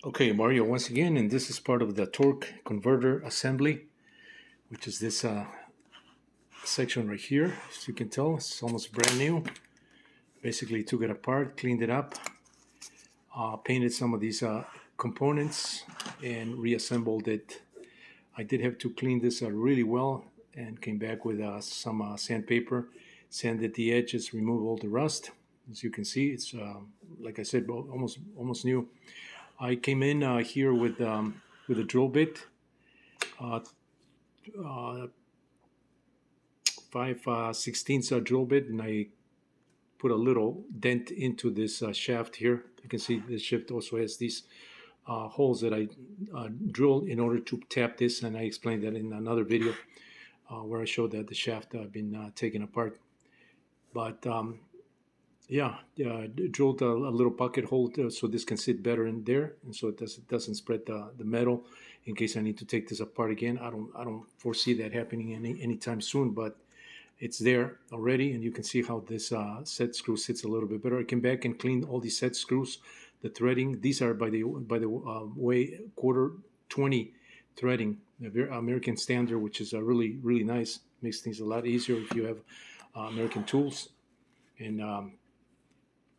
Okay, Mario, once again, and this is part of the torque converter assembly, which is this section right here. As you can tell, it's almost brand new. Basically, took it apart, cleaned it up, painted some of these components, and reassembled it. I did have to clean this really well and came back with some sandpaper, sanded the edges, removed all the rust. As you can see, it's like I said, almost new. I came in here with a drill bit, uh, uh, 5/16 drill bit, and I put a little dent into this shaft here. You can see the shaft also has these holes that I drilled in order to tap this, and I explained that in another video where I showed that the shaft had been taken apart. But yeah, drilled a little pocket hole so this can sit better in there, and so it doesn't spread the metal in case I need to take this apart again. I don't foresee that happening anytime soon, but it's there already, and you can see how this set screw sits a little bit better. I came back and cleaned all these set screws, the threading. These are by the way quarter 20 threading, the American standard, which is really nice. Makes things a lot easier if you have American tools. And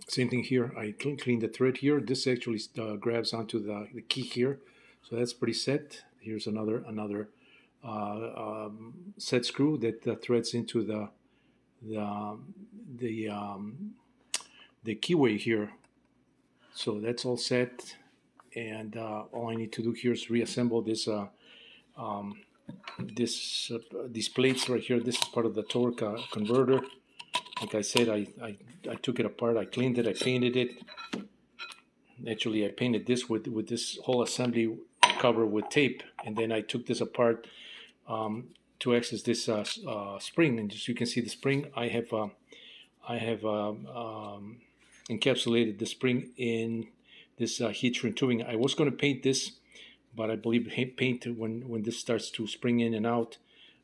same thing here. I cleaned the thread here. This actually grabs onto the key here, so that's pretty set. Here's another set screw that threads into the the keyway here. So that's all set, and all I need to do here is reassemble this these plates right here. This is part of the torque converter. Like I said, I took it apart, I cleaned it, I painted it. Actually, I painted this with this whole assembly cover with tape, and then I took this apart to access this spring. And as you can see, the spring I have encapsulated the spring in this heat shrink tubing. I was going to paint this, but I believe paint when this starts to spring in and out,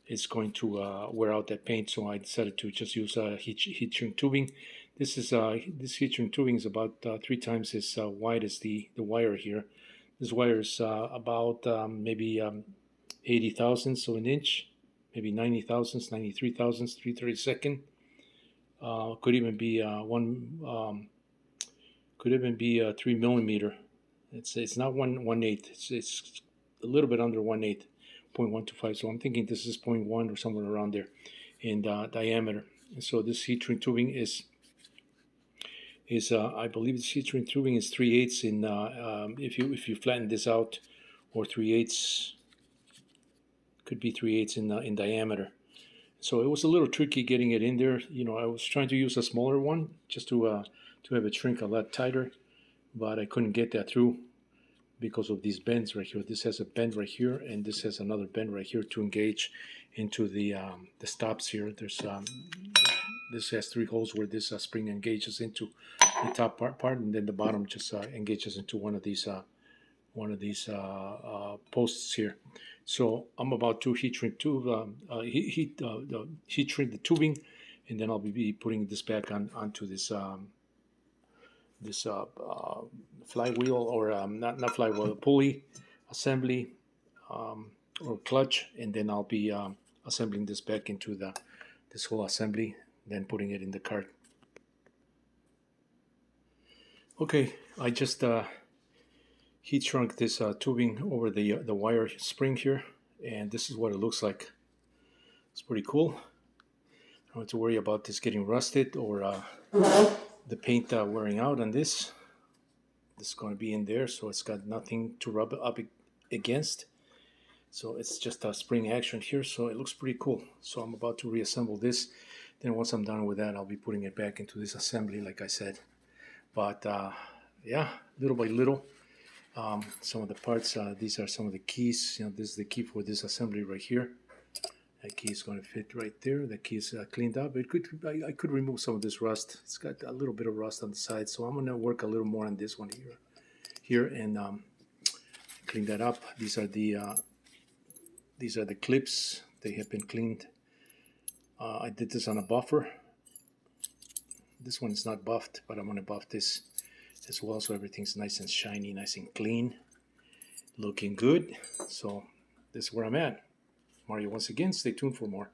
it's going to wear out that paint. So I decided to just use heat shrink tubing. This heat shrink tubing is about 3 times as wide as the wire here. This wire is about maybe 80 thousandths of an inch, maybe 90 thousandths, 93 thousandths, 3/32. Could even be could even be 3 millimeter. It's not 1/8. It's a little bit under 1/8, 0.125. So I'm thinking this is 0.1 or somewhere around there in diameter. And so this heat shrink tubing is I believe this heat shrink tubing is 3/8 in if you flatten this out, or 3/8 could be 3/8 in diameter. So it was a little tricky getting it in there. You know, I was trying to use a smaller one just to have it shrink a lot tighter, but I couldn't get that through because of these bends right here. This has a bend right here, and this has another bend right here to engage into the stops here. There's this has 3 holes where this spring engages into the top part, and then the bottom just engages into one of these posts here. So I'm about to heat shrink heat shrink the tubing, and then I'll be putting this back onto this flywheel, or not flywheel, pulley assembly, or clutch, and then I'll be assembling this back into this whole assembly, then putting it in the cart. Okay, I just heat shrunk this tubing over the wire spring here, and this is what it looks like. It's pretty cool. I don't have to worry about this getting rusted or the paint wearing out on this. This is going to be in there, so it's got nothing to rub up against. So it's just a spring action here, so it looks pretty cool. So I'm about to reassemble this. Then once I'm done with that, I'll be putting it back into this assembly, like I said. But yeah, little by little, some of the parts, these are some of the keys. You know, this is the key for this assembly right here. That key is going to fit right there. The key is cleaned up. I could remove some of this rust. It's got a little bit of rust on the side, so I'm going to work a little more on this one here and clean that up. These are the clips. They have been cleaned. I did this on a buffer. This one is not buffed, but I'm going to buff this as well, so everything's nice and shiny, nice and clean. looking good. So this is where I'm at. Mario, once again, stay tuned for more.